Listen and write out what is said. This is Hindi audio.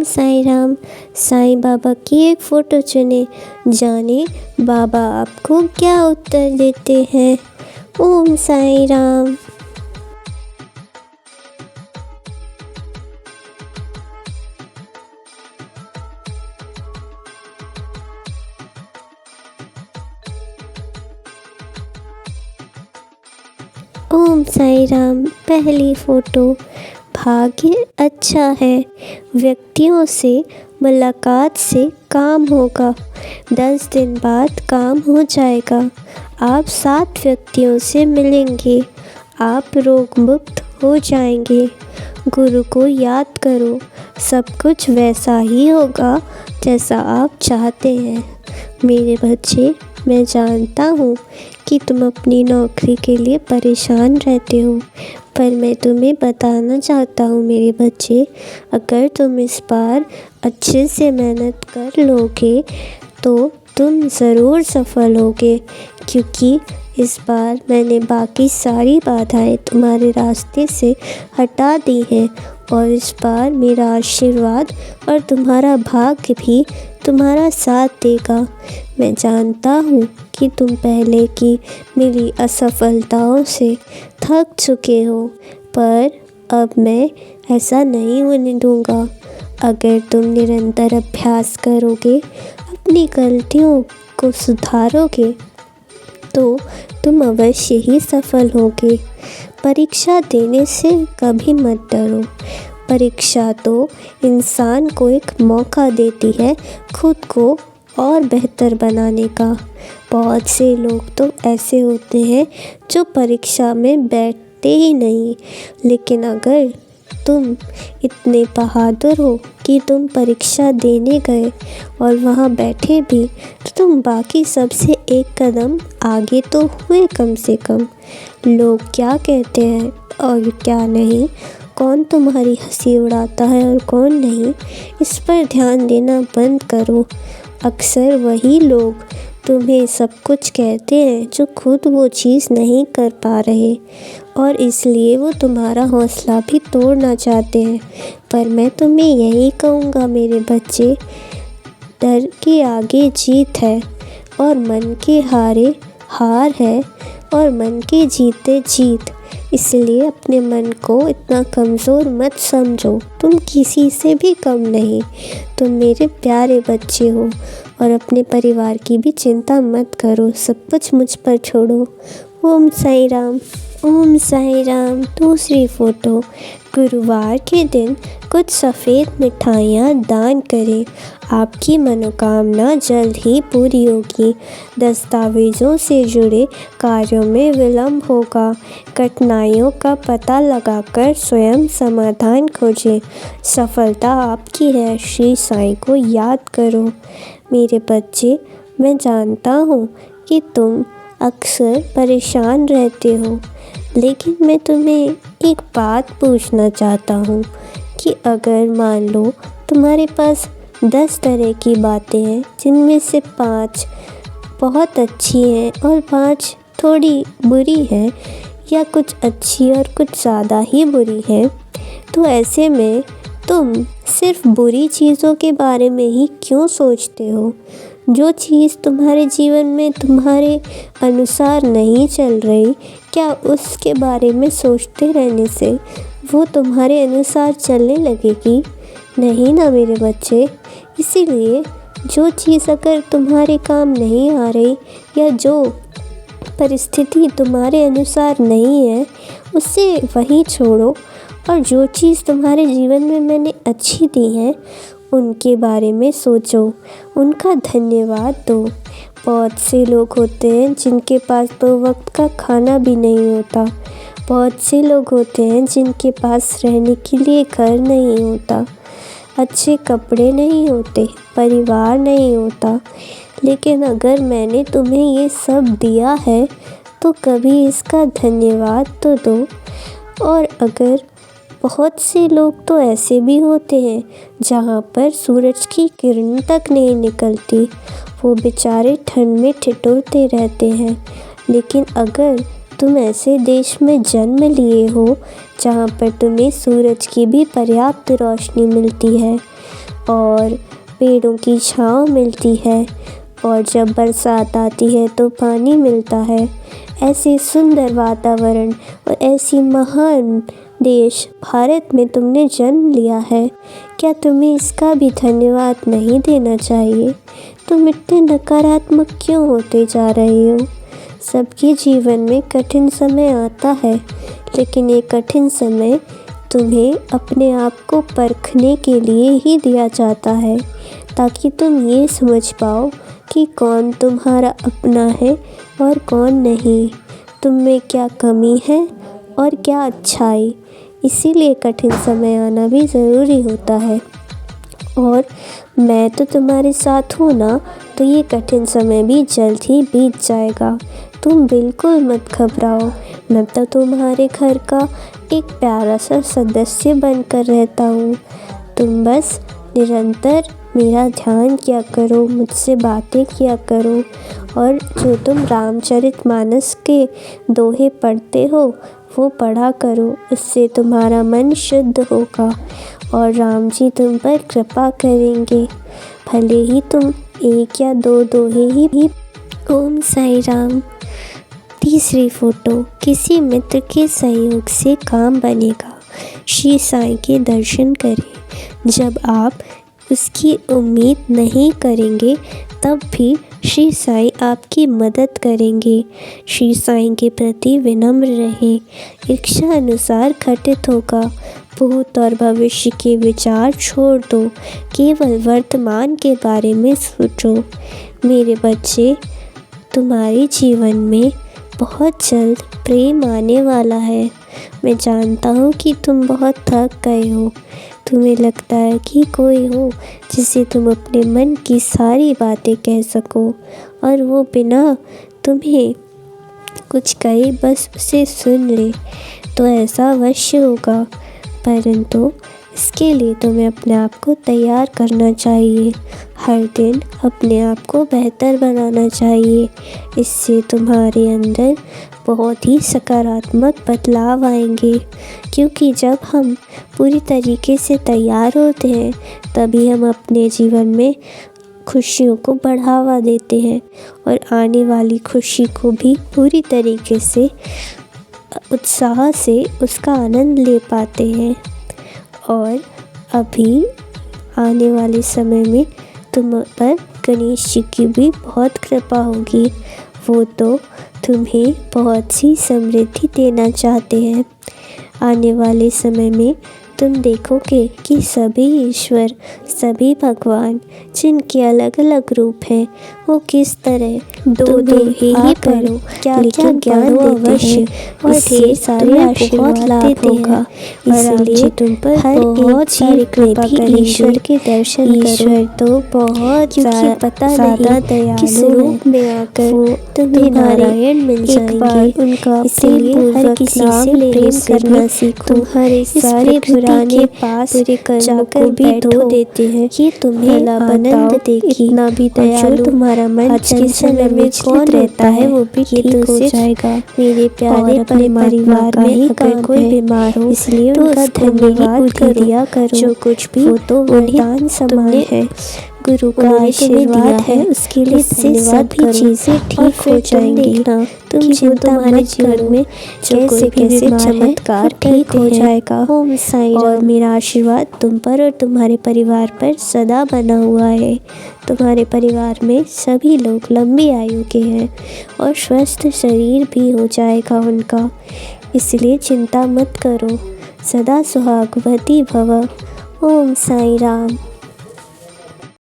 साईं राम। साईं बाबा की एक फ़ोटो चुने, जाने बाबा आपको क्या उत्तर देते हैं। ओम साईं राम। ओम साईं राम। पहली फ़ोटो, भाग्य अच्छा है, व्यक्तियों से मुलाकात से काम होगा, 10 दिन बाद काम हो जाएगा। आप 7 व्यक्तियों से मिलेंगे, आप रोग मुक्त हो जाएंगे। गुरु को याद करो, सब कुछ वैसा ही होगा जैसा आप चाहते हैं। मेरे बच्चे, मैं जानता हूँ कि तुम अपनी नौकरी के लिए परेशान रहते हो, पर मैं तुम्हें बताना चाहता हूँ मेरे बच्चे, अगर तुम इस बार अच्छे से मेहनत कर लोगे तो तुम ज़रूर सफल होगे, क्योंकि इस बार मैंने बाकी सारी बाधाएं तुम्हारे रास्ते से हटा दी हैं और इस बार मेरा आशीर्वाद और तुम्हारा भाग्य भी तुम्हारा साथ देगा। मैं जानता हूँ कि तुम पहले की मिली असफलताओं से थक चुके हो, पर अब मैं ऐसा नहीं होने दूँगा। अगर तुम निरंतर अभ्यास करोगे, अपनी गलतियों को सुधारोगे, तो तुम अवश्य ही सफल होगे। परीक्षा देने से कभी मत डरो। परीक्षा तो इंसान को एक मौका देती है खुद को और बेहतर बनाने का। बहुत से लोग तो ऐसे होते हैं जो परीक्षा में बैठते ही नहीं, लेकिन अगर तुम इतने बहादुर हो कि तुम परीक्षा देने गए और वहाँ बैठे भी, तो तुम बाकी सबसे एक कदम आगे तो हुए कम से कम। लोग क्या कहते हैं और क्या नहीं, कौन तुम्हारी हंसी उड़ाता है और कौन नहीं, इस पर ध्यान देना बंद करो। अक्सर वही लोग तुम्हें सब कुछ कहते हैं जो खुद वो चीज़ नहीं कर पा रहे, और इसलिए वो तुम्हारा हौसला भी तोड़ना चाहते हैं। पर मैं तुम्हें यही कहूँगा मेरे बच्चे, डर के आगे जीत है और मन के हारे हार है और मन के जीते जीत। इसलिए अपने मन को इतना कमज़ोर मत समझो, तुम किसी से भी कम नहीं। तुम मेरे प्यारे बच्चे हो और अपने परिवार की भी चिंता मत करो, सब कुछ मुझ पर छोड़ो। ओम साईं राम। ओम साईं राम। दूसरी फ़ोटो, गुरुवार के दिन कुछ सफ़ेद मिठाइयाँ दान करें, आपकी मनोकामना जल्द ही पूरी होगी। दस्तावेज़ों से जुड़े कार्यों में विलम्ब होगा, कठिनाइयों का पता लगाकर स्वयं समाधान खोजें। सफलता आपकी है, श्री साईं को याद करो। मेरे बच्चे, मैं जानता हूँ कि तुम अक्सर परेशान रहते हो, लेकिन मैं तुम्हें एक बात पूछना चाहता हूँ कि अगर मान लो तुम्हारे पास 10 तरह की बातें हैं, जिनमें से 5 बहुत अच्छी हैं और 5 थोड़ी बुरी हैं, या कुछ अच्छी और कुछ ज़्यादा ही बुरी हैं, तो ऐसे में तुम सिर्फ बुरी चीज़ों के बारे में ही क्यों सोचते हो? जो चीज़ तुम्हारे जीवन में तुम्हारे अनुसार नहीं चल रही, क्या उसके बारे में सोचते रहने से वो तुम्हारे अनुसार चलने लगेगी? नहीं ना मेरे बच्चे। इसीलिए जो चीज़ अगर तुम्हारे काम नहीं आ रही या जो परिस्थिति तुम्हारे अनुसार नहीं है, उसे वहीं छोड़ो, और जो चीज़ तुम्हारे जीवन में मैंने अच्छी दी है उनके बारे में सोचो, उनका धन्यवाद दो। बहुत से लोग होते हैं जिनके पास 2 वक्त का खाना भी नहीं होता। बहुत से लोग होते हैं जिनके पास रहने के लिए घर नहीं होता, अच्छे कपड़े नहीं होते, परिवार नहीं होता। लेकिन अगर मैंने तुम्हें ये सब दिया है तो कभी इसका धन्यवाद तो दो। और अगर बहुत से लोग तो ऐसे भी होते हैं जहाँ पर सूरज की किरण तक नहीं निकलती, वो बेचारे ठंड में ठिठुरते रहते हैं। लेकिन अगर तुम ऐसे देश में जन्म लिए हो जहाँ पर तुम्हें सूरज की भी पर्याप्त रोशनी मिलती है, और पेड़ों की छाँव मिलती है, और जब बरसात आती है तो पानी मिलता है। ऐसे सुंदर वातावरण और ऐसी महान देश भारत में तुमने जन्म लिया है, क्या तुम्हें इसका भी धन्यवाद नहीं देना चाहिए? तुम इतने नकारात्मक क्यों होते जा रहे हो? सबके जीवन में कठिन समय आता है, लेकिन ये कठिन समय तुम्हें अपने आप को परखने के लिए ही दिया जाता है, ताकि तुम ये समझ पाओ कि कौन तुम्हारा अपना है और कौन नहीं, तुम में क्या कमी है और क्या अच्छाई। इसीलिए कठिन समय आना भी ज़रूरी होता है, और मैं तो तुम्हारे साथ हूँ ना, तो ये कठिन समय भी जल्द ही बीत जाएगा। तुम बिल्कुल मत घबराओ, मैं तो तुम्हारे घर का एक प्यारा सा सदस्य बनकर रहता हूँ। तुम बस निरंतर मेरा ध्यान किया करो, मुझसे बातें किया करो, और जो तुम रामचरितमानस के दोहे पढ़ते हो वो पढ़ा करो, उससे तुम्हारा मन शुद्ध होगा और राम जी तुम पर कृपा करेंगे, भले ही तुम एक या दो दोहे ही। ओम साई राम। तीसरी फोटो, किसी मित्र के सहयोग से काम बनेगा। श्री साईं के दर्शन करें। जब आप उसकी उम्मीद नहीं करेंगे तब भी श्री साईं आपकी मदद करेंगे। श्री साईं के प्रति विनम्र रहें। इच्छा अनुसार घटित होगा। भूत और भविष्य के विचार छोड़ दो, केवल वर्तमान के बारे में सोचो। मेरे बच्चे, तुम्हारे जीवन में बहुत जल्द प्रेम आने वाला है। मैं जानता हूँ कि तुम बहुत थक गए हो। तुम्हें लगता है कि कोई हो जिसे तुम अपने मन की सारी बातें कह सको, और वो बिना तुम्हें कुछ कहे बस उसे सुन ले, तो ऐसा अवश्य होगा। परंतु इसके लिए तुम्हें अपने आप को तैयार करना चाहिए। हर दिन अपने आप को बेहतर बनाना चाहिए। इससे तुम्हारे अंदर बहुत ही सकारात्मक बदलाव आएंगे, क्योंकि जब हम पूरी तरीके से तैयार होते हैं तभी हम अपने जीवन में खुशियों को बढ़ावा देते हैं, और आने वाली खुशी को भी पूरी तरीके से उत्साह से उसका आनंद ले पाते हैं। और अभी आने वाले समय में तुम पर गणेश जी की भी बहुत कृपा होगी। वो तो तुम्हें बहुत सी समृद्धि देना चाहते हैं। आने वाले समय में तुम देखोगे कि सभी ईश्वर, सभी भगवान जिनके अलग अलग रूप हैं, वो किस तरह दो ही करो क्या क्या ज्ञान देते हैं और ढेर सारे आशीर्वाद देते हैं। इसलिए तुम पर बहुत सारी कृपा करेंगे। ईश्वर के दर्शन करो। ईश्वर तो बहुत ज़्यादा दयालु किस रूप में आकर तुम्हें नारायण मिल जाएंगे। उनका इसीलिए हर किसी से प्रेम करना सीखो। तुम्हारे सारे पुराने पास जाकर भी धो देते हैं कि तुम्हें आनंद देगी। इतना भी दयालु तुम्हारा मन आज के समय में कौन रहता है, वो भी ठीक हो जाएगा। मेरे प्यारे अपने परिवार में अगर कोई बीमार हो, इसलिए उनका धन्यवाद दिया करो। जो कुछ भी वो तो वरदान समान है, गुरु का आशीर्वाद है, उसके लिए धन्यवाद करो। चीज़ें ठीक हो जाएंगी। तुम चिंता मत जीवन में कैसे कैसे चमत्कार ठीक हो जाएगा। ओम साईं। और मेरा आशीर्वाद तुम पर और तुम्हारे परिवार पर सदा बना हुआ है। तुम्हारे परिवार में सभी लोग लंबी आयु के हैं और स्वस्थ शरीर भी हो जाएगा उनका, इसलिए चिंता मत करो। सदा सुहागवती भव। ओम साईं राम।